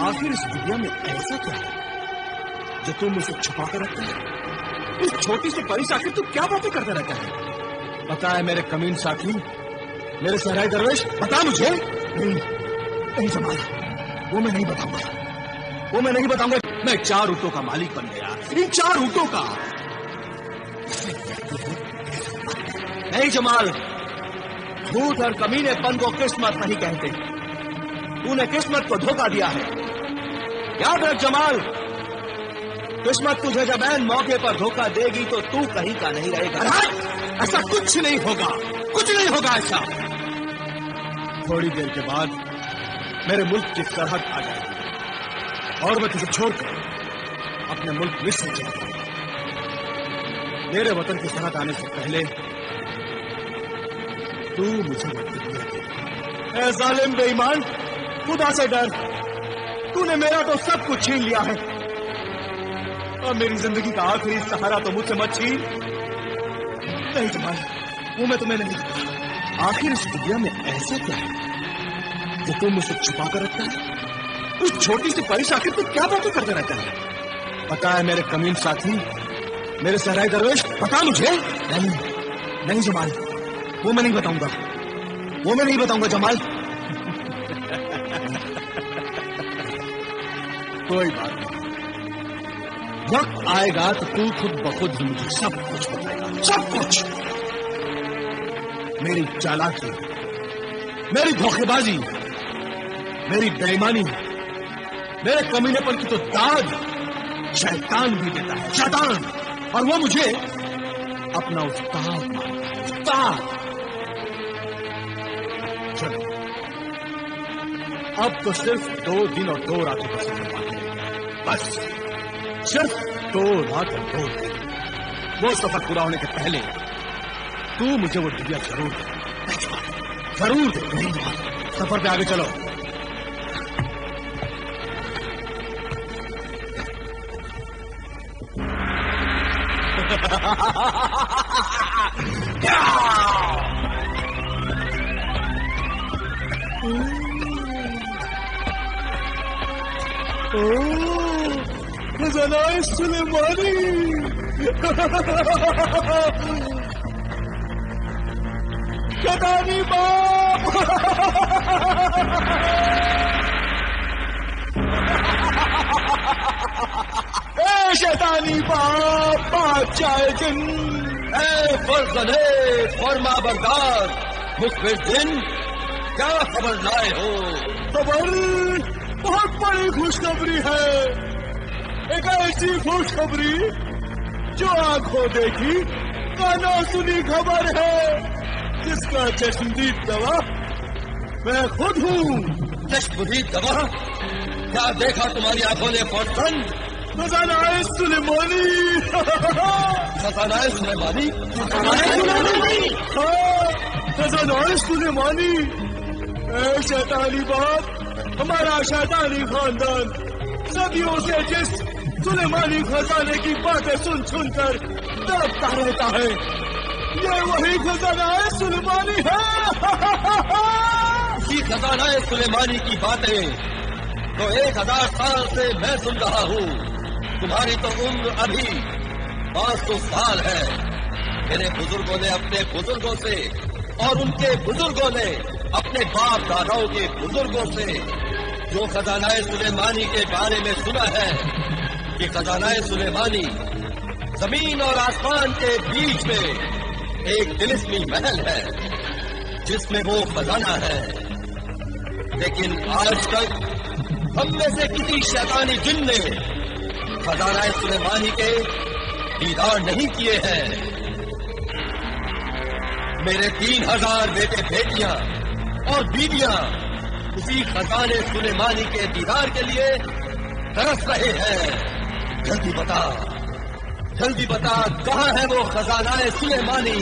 आखिर इस दुनिया में ऐसा क्या है जो तुम मुझसे छुपा कर रखता है? इस छोटी सी परी से आखिर तू क्या बातें करता रहता है? बता है मेरे कमीन साथी, मेरे सहराई दरवेश, बता मुझे। नहीं जमाल, वो मैं नहीं बताऊंगा। मैं 4 ऊँटों का मालिक बन गया, इन 4 ऊँटों का। नहीं जमाल, झूठ और कमीनेपन को किस्मत नहीं कहते। तूने किस्मत को धोखा दिया है, याद रख जमाल। किस्मत तुझे जब ऐन मौके पर धोखा देगी तो तू कहीं का नहीं रहेगा। ऐसा कुछ नहीं होगा ऐसा। थोड़ी देर के बाद मेरे मुल्क की सरहद आ जाएगी और मैं तुझे छोड़कर अपने मुल्क मिस्र चला जाऊंगा। मेरे वतन की सरहद आने से पहले तू मुझे ऐ जालिम बेईमान, खुदा से डर। तूने मेरा तो सब कुछ छीन लिया है और मेरी जिंदगी का आखिरी सहारा तो मुझसे मत छीन। नहीं जमाल, वो मैं तुम्हें नहीं कहता। आखिर इस दुनिया में ऐसा क्या है जो तुम मुझसे छुपा कर रखता है? उस छोटी सी परी से आखिर तू क्या बातें करता रहता है? पता है मेरे कमीन साथी, मेरे सहराई दरवेश, बता मुझे। नहीं जमाल, वो मैं नहीं बताऊंगा जमाल। कोई बात नहीं, वक्त आएगा तो तू खुद ब खुद ही मुझे सब कुछ बताएगा, सब कुछ। मेरी चालाकी, मेरी धोखेबाजी, मेरी बेईमानी, मेरे कमीनेपन की तो दाद शैतान भी देता है, शैतान। और वो मुझे अपना उस्ताद मानता है, उस्ताद। चलो, अब तो सिर्फ 2 दिन और 2 रातों का सफर बाकी है। बस सिर्फ 2 रात और 2 दिन। वो सफर पूरा होने के पहले तू मुझे वो डिबिया जरूर दे। सफर पे आगे चलो। खजाना सुलेमानी। शैतानी बाप। शैतानी बाप, बादशाह जिन, फर्जने फरमा बरदार मुखबिर दिन, क्या खबर लाए हो? खबर बहुत बड़ी खुशखबरी है। एक ऐसी खुशखबरी जो आंखों देखी कानों सुनी खबर है, जिसका चश्मदीद गवाह मैं खुद हूँ। चश्मदीद गवाह? क्या देखा तुम्हारी आंखों ने फौजन? खजाना सुलेमानी। खजाना सुलेमानी? खजाना सुलेमानी। शैतानी बाप, हमारा शैतानी खानदान सदियों से जिस सुलेमानी खजाने की बातें सुन सुनकर तड़पता रहता है, ये वही खजाना सुलेमानी है। इसी खजाना सुलेमानी की बातें तो 1000 साल से मैं सुन रहा हूँ। तुम्हारी तो उम्र अभी 500 साल है। मेरे बुजुर्गों ने अपने बुजुर्गों से और उनके बुजुर्गों ने अपने बाप दादाओं के बुजुर्गों से जो खजाना सुलेमानी के बारे में सुना है कि खजाना सुलेमानी जमीन और आसमान के बीच में एक तिलिस्मी महल है जिसमें वो खजाना है। लेकिन आज तक हम में से किसी शैतानी जिन ने खजाना सुलेमानी के दीदार नहीं किए हैं। मेरे 3000 बेटे बेटियां और बीवियां उसी खजाने सुलेमानी के दीदार के लिए तरस रहे हैं। जल्दी बता कहाँ है वो खजाना सुलेमानी?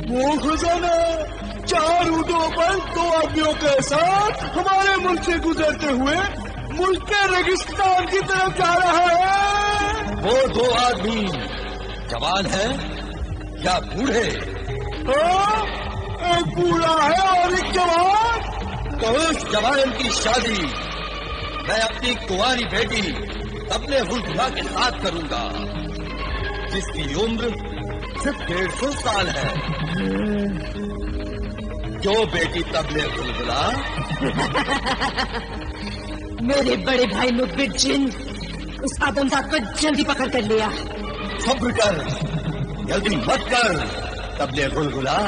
वो खजाना 4 ऊँटों पर 2 आदमियों के साथ हमारे मुल्क से गुजरते हुए मुल्क के रेगिस्तान की तरफ जा रहा है। वो 2 आदमी जवान है या बूढ़े? एक बूढ़ा है और एक जवान। तो उस जवान की शादी मैं अपनी कुंवारी बेटी अपने हुलगुला के साथ करूंगा, जिसकी उम्र सिर्फ 150 साल है। क्यों बेटी तबले हुलगुला? मेरे बड़े भाई मुखबिर जिन उस आदमजात को जल्दी पकड़ कर लिया। सब्र कर, जल्दी मत कर तबले हुलगुला।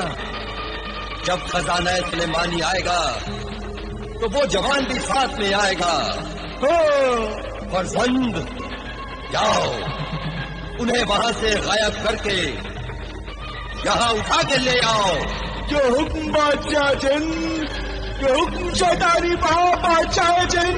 जब खजाना सुलेमानी आएगा तो वो जवान भी साथ में आएगा। फर्जंद, जाओ उन्हें वहां से गायब करके यहाँ उठा के ले आओ। जो हुक्म बादशाह जिन, जो हुक्म शैतानी बादशाह जिन।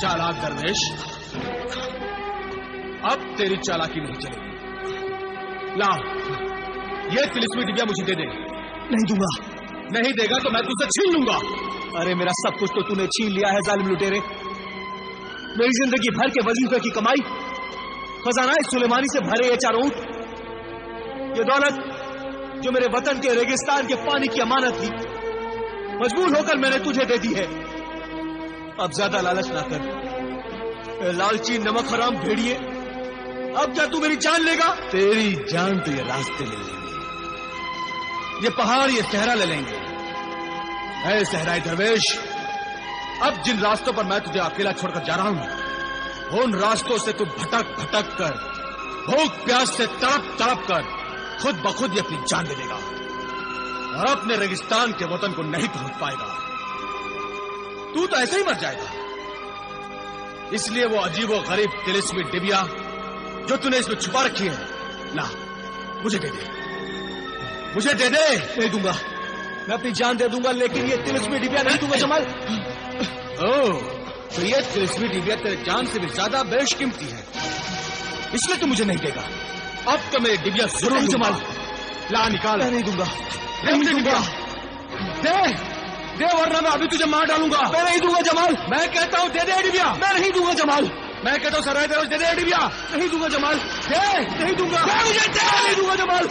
चालाक दरवेश, अब तेरी चालाकी नहीं चलेगी। ला, ये तिलिस्मी डिबिया मुझे दे दे। नहीं दूंगा। नहीं देगा तो मैं तुझसे छीन लूंगा। अरे मेरा सब कुछ तो तूने छीन लिया है जालिम लुटेरे। मेरी जिंदगी भर के वजीफे की कमाई, खजाना सुलेमानी से भरे ये 4 ऊंट, ये दौलत जो मेरे वतन के रेगिस्तान के पानी की अमानत थी, मजबूर होकर मैंने तुझे दे दी है। अब ज्यादा लालच ना कर, लालची नमक हराम भेड़िए। अब क्या तू मेरी जान लेगा? तेरी जान तो ये रास्ते ले लेंगे, ये पहाड़, ये सहरा ले लेंगे। ऐ सहराई दरवेश, अब जिन रास्तों पर मैं तुझे अकेला छोड़कर जा रहा हूं, उन रास्तों से तू भटक भटक कर, भूख प्यास से तड़प तड़प कर खुद ब खुद ही अपनी जान दे देगा और अपने रेगिस्तान के वतन को नहीं पहुंच पाएगा। तू तो ऐसे ही मर जाएगा। इसलिए वो अजीबो गरीब तिलिस्मी डिबिया जो तूने इसमें छुपा रखी है, ला मुझे दे दे, मुझे दे दे। नहीं दूंगा, मैं अपनी जान दे दूंगा, लेकिन ये तिलिस्मी डिबिया नहीं दूंगा जमाल। ओह, तो ये तिलिस्मी डिबिया तेरे जान से भी ज्यादा बेशकीमती है, इसलिए तू मुझे नहीं देगा। अब तो मेरे डिबिया जरूर जमाल। ला निकाल। मैं नहीं दूंगा, नहीं दूंगा। दे दे, वरना मैं अभी तुझे मार डालूंगा। मैं नहीं दूंगा जमाल। मैं कहता हूँ दे दे डिबिया। मैं नहीं दूंगा जमाल। मैं कहता हूँ सराय दे दे डिबिया। नहीं दूंगा जमाल। दे, नहीं दूंगा। मुझे दे। नहीं दूंगा जमाल।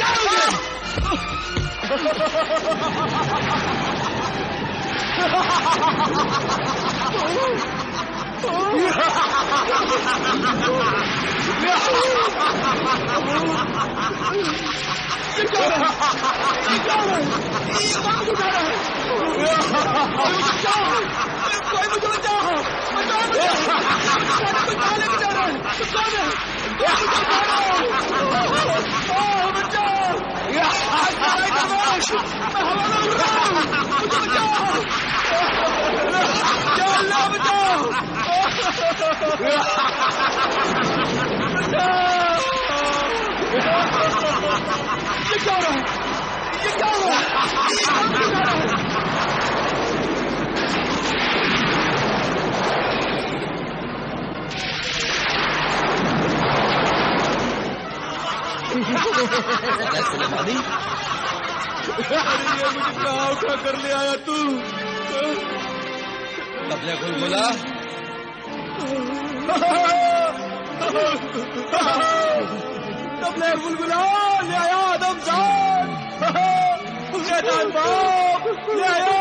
सुलेमानी, ये मुझे कहाँ उठा कर ले आया तू? तबले हुलगुला, तबले हुलगुला ले आया आदमजाद, शैतान बाप ले आया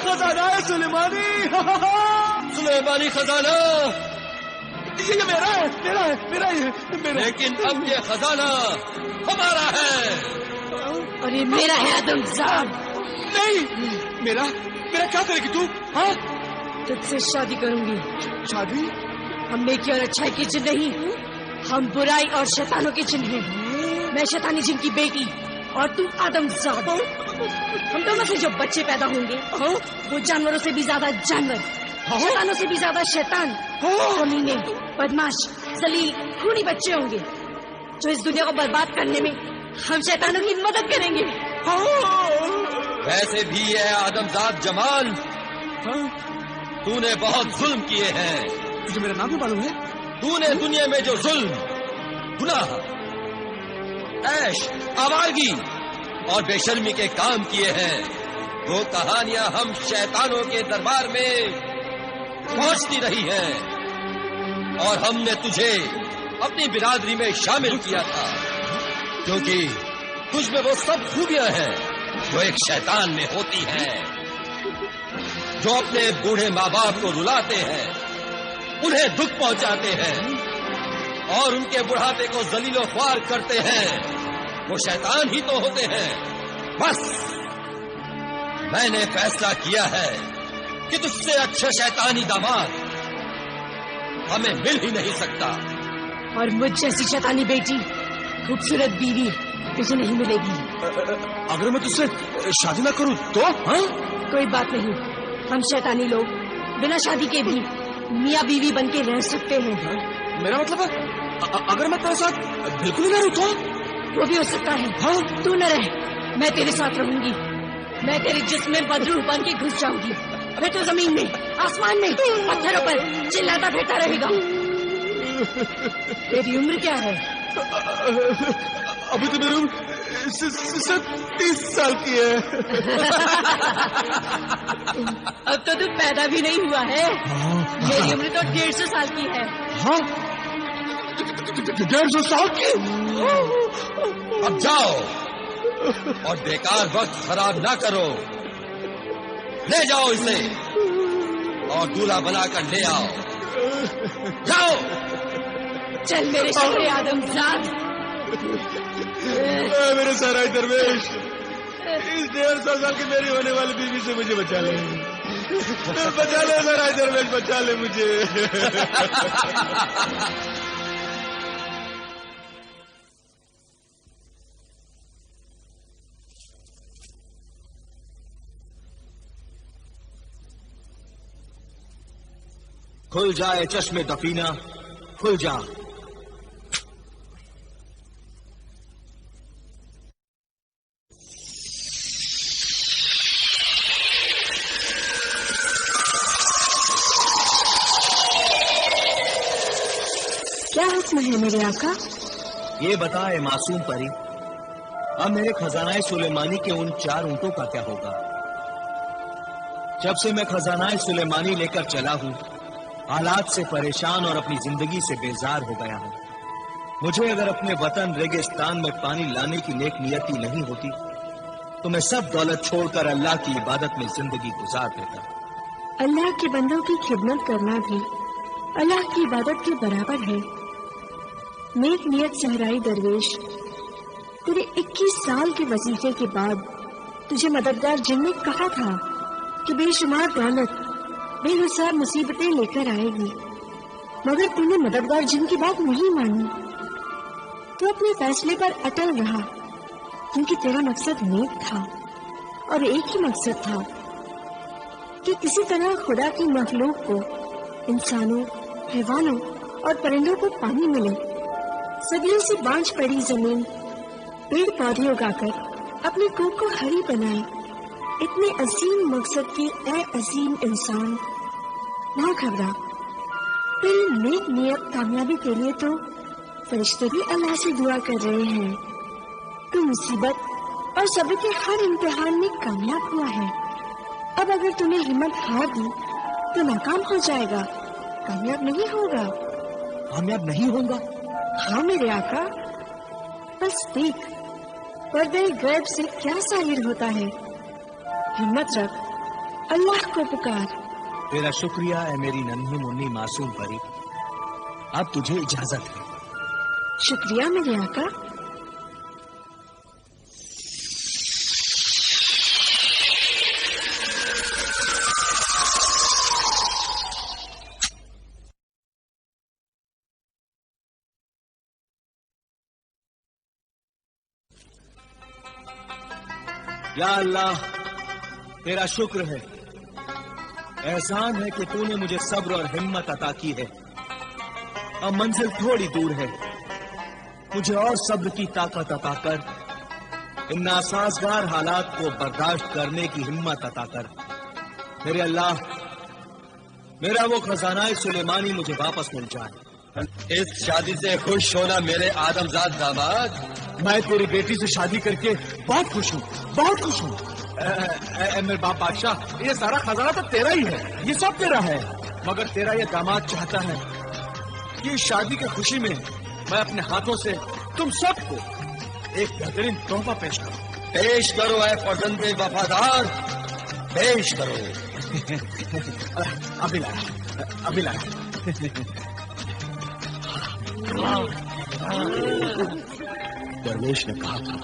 खजाना सुलेमानी। सुलेमानी खजाना, ये मेरा है, मेरा है, मेरा ही है, मेरा। लेकिन अब ये खजाना हमारा है। और ये मेरा है आदमजाद। नहीं, मेरा मेरा क्या करेगी तू? हाँ, तुझसे शादी करूंगी। शादी? हम नेकी और अच्छाई के जिन नहीं, हम बुराई और शैतानों के जिन हैं। मैं शैतानी जिन की बेटी और तू आदमजाद। हम दोनों से जो बच्चे पैदा होंगे वो जानवरों से भी ज्यादा जानवर, शैतानों से भी ज्यादा शैतान, कमीने, बदमाश, जलील, खूनी बच्चे होंगे जो इस दुनिया को बर्बाद करने में हम शैतानों की मदद करेंगे। वैसे भी है आदमजाद जमाल, तूने बहुत जुल्म किए हैं। तुझे मेरा नाम भी मालूम है? तूने दुनिया में जो जुल्म, गुनाह, ऐश, आवारगी और बेशर्मी के काम किए हैं, वो कहानियां हम शैतानों के दरबार में पहुंचती रही हैं और हमने तुझे अपनी बिरादरी में शामिल किया था, क्योंकि तुझ में वो सब खूबियां हैं जो एक शैतान में होती हैं, जो अपने बूढ़े माँ बाप को रुलाते हैं, उन्हें दुख पहुंचाते हैं और उनके बुढ़ापे को जलीलो ख्वार करते हैं। वो शैतान ही तो होते हैं। बस मैंने फैसला किया है कि तुझसे अच्छा शैतानी दामाद हमें मिल ही नहीं सकता। और मुझ जैसी शैतानी बेटी, खूबसूरत बीवी तुझे नहीं मिलेगी। अगर मैं तुझसे शादी ना करूं तो? हाँ? कोई बात नहीं, हम शैतानी लोग बिना शादी के भी मियाँ बीवी बन के रह सकते हैं। मेरा मतलब है अगर मैं तेरे साथ बिल्कुल ही ना रहूं तो? वो भी हो सकता है। हाँ? तू न रह, मैं तेरे साथ रहूंगी। मैं तेरे जिस्म में बदरू बन के घुस जाऊंगी, फिर तो जमीन में, आसमान में, पत्थरों पर चिल्लाता फिरता रहेगा। तेरी उम्र क्या है? अभी तो मेरी उम्र 30 साल की है। अब तो तू पैदा भी नहीं हुआ है। मेरी उम्र तो 150 साल की है। हाँ? 150 साल की? अब जाओ और बेकार वक्त खराब ना करो। ले जाओ इसे और दूल्हा बनाकर ले आओ। जाओ। चल मेरे शहरे आदमजाद। मेरे सराय दरवेश, इस 150 साल की मेरी होने वाली बीवी से मुझे बचा ले। बचा ले सराय दरवेश, बचा ले मुझे। खुल जाए चश्मे दफीना, खुल जा। क्या हुक्म है मेरे आका? ये बताए मासूम परी, अब मेरे खजानाए सुलेमानी के उन 4 ऊंटों का क्या होगा? जब से मैं खजानाए सुलेमानी लेकर चला हूं, हालात से परेशान और अपनी जिंदगी से बेजार हो गया हूं। मुझे अगर अपने वतन रेगिस्तान में पानी लाने की नेक नियति नहीं होती तो मैं सब दौलत छोड़कर अल्लाह की इबादत में जिंदगी गुजार देता। अल्लाह के बंदों की खिदमत करना भी अल्लाह की इबादत के बराबर है। नेक नियत सहराई दरवेश, तेरे 21 साल के वजीफे के बाद तुझे मददगार जिन ने कहा था कि बेशुमार दौलत बेहिसाब मुसीबतें लेकर आएगी, मगर तूने मददगार जिन की बात नहीं मानी। तू अपने फैसले पर अटल रहा, क्योंकि तेरा मकसद नेक था और एक ही मकसद था कि किसी तरह खुदा की मखलूक को, इंसानों, हैवानों और परिंदों को पानी मिले। सदियों से बांझ पड़ी जमीन पेड़ पौधे उगाकर अपनी कोख को हरी बनाए। इतने अजीम मकसद के ए अजीम इंसान, ना घबरा। तेरी नेक नियत कामयाबी के लिए तो फरिश्ते भी अल्लाह से दुआ कर रहे हैं। तू मुसीबत और सब्र के हर इम्तिहान में कामयाब हुआ है। अब अगर तूने हिम्मत हार दी तो नाकाम हो जाएगा, कामयाब नहीं होगा। कामयाब नहीं होगा? हाँ मेरे आका, बस देख पर्दे गैब से क्या जाहिर होता है। हिम्मत रख, अल्लाह को पुकार। तेरा शुक्रिया है मेरी नन्ही मुन्नी मासूम परी। अब तुझे इजाजत है। शुक्रिया मेरे आका। या अल्लाह, तेरा शुक्र है, एहसान है कि तूने मुझे सब्र और हिम्मत अता की है। अब मंजिल थोड़ी दूर है, मुझे और सब्र की ताकत अता कर। इन नासाजगार हालात को बर्दाश्त करने की हिम्मत अता कर। मेरे अल्लाह, मेरा वो खजाना सुलेमानी मुझे वापस मिल जाए। इस शादी से खुश होना मेरे आदमजाद दामाद। मैं तेरी बेटी से शादी करके बहुत खुश हूँ, बहुत खुश हूँ। मेरे बाप बादशाह, ये सारा खजाना तो तेरा ही है, ये सब तेरा है। मगर तेरा ये दामाद चाहता है कि शादी की खुशी में मैं अपने हाथों से तुम सबको एक बेहतरीन तोहफा पेश करूं। पेश करो ऐ फर्जंदे वफादार, पेश करो। अभी लाया, अभी लाया। दरवेश ने कहा था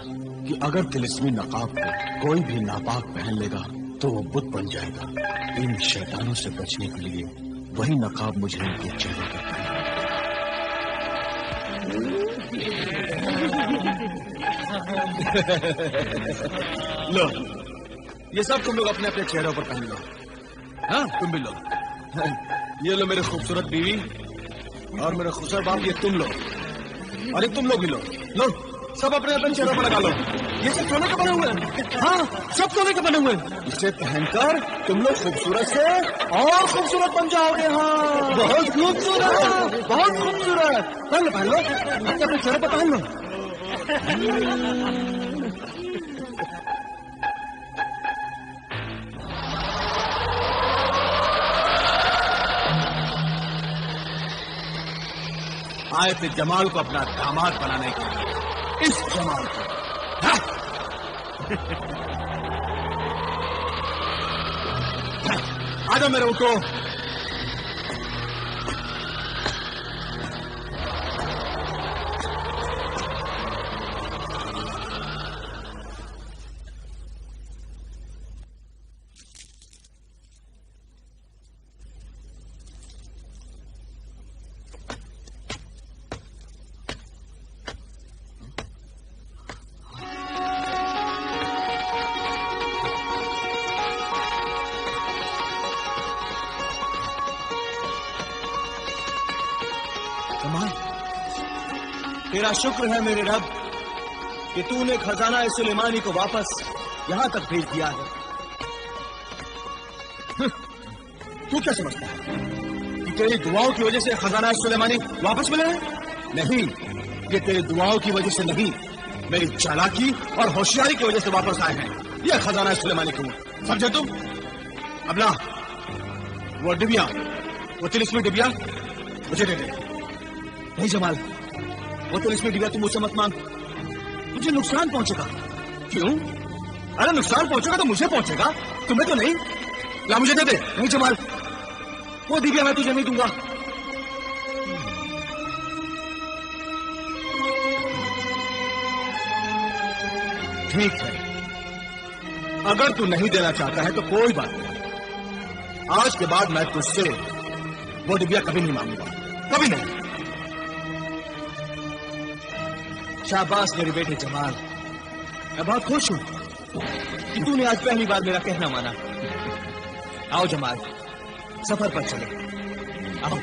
कि अगर तिलिस्मी नकाब को कोई भी नापाक पहन लेगा तो वो बुत बन जाएगा। इन शैतानों से बचने के लिए वही नकाब मुझे इनके चेहरे पर पहनना। लो, ये सब तुम लोग अपने अपने चेहरों पर पहन लो। हाँ, तुम भी लो। ये लो मेरी खूबसूरत बीवी और मेरे खूबसूरत बाप, ये तुम लो और ये तुम लोग भी लो। लो, सब अपने अपने चेहरों पर लगा लो। ये सब सोने के बने हुए हैं। हाँ, सब सोने के बने हुए हैं। इसे पहनकर तुम लोग खूबसूरत से और खूबसूरत बन जाओगे। हाँ, बहुत खूबसूरत, बहुत खूबसूरत। पहन लो, पहन लो, अपने अपने चेहरे पर पहन लो। आए थे जमाल को अपना दामाद बनाने के लिए। इस जमाल को आजा मेरे उठो। तेरा शुक्र है मेरे रब कि तूने खजाना सुलेमानी को वापस यहां तक भेज दिया है। तू क्या समझता है कि तेरी दुआओं की वजह से खजाना सुलेमानी वापस मिला है? नहीं, ये तेरी दुआओं की वजह से नहीं, मेरी चालाकी और होशियारी की वजह से वापस आए हैं। यह खजाना सुलेमानी को, समझे तुम? अब ला वो डिबिया, वो तिलिस्मी डिबिया मुझे दे दे। नहीं जमाल, वो तो इसमें डिबिया तुम मुझसे मत मांग, मुझे नुकसान पहुंचेगा। क्यों? अरे नुकसान पहुंचेगा तो मुझे पहुंचेगा, तुम्हें तो नहीं। ला मुझे दे दे। नहीं जमाल, वो डिबिया मैं तुझे नहीं दूंगा। ठीक है, अगर तू नहीं देना चाहता है तो कोई बात नहीं। आज के बाद मैं तुझसे वो डिबिया कभी नहीं मांगूंगा, कभी नहीं। शाबाश मेरे बेटे जमाल, मैं बहुत खुश हूं कि तूने आज पहली बार मेरा कहना माना। आओ जमाल, सफर पर चले। आओ।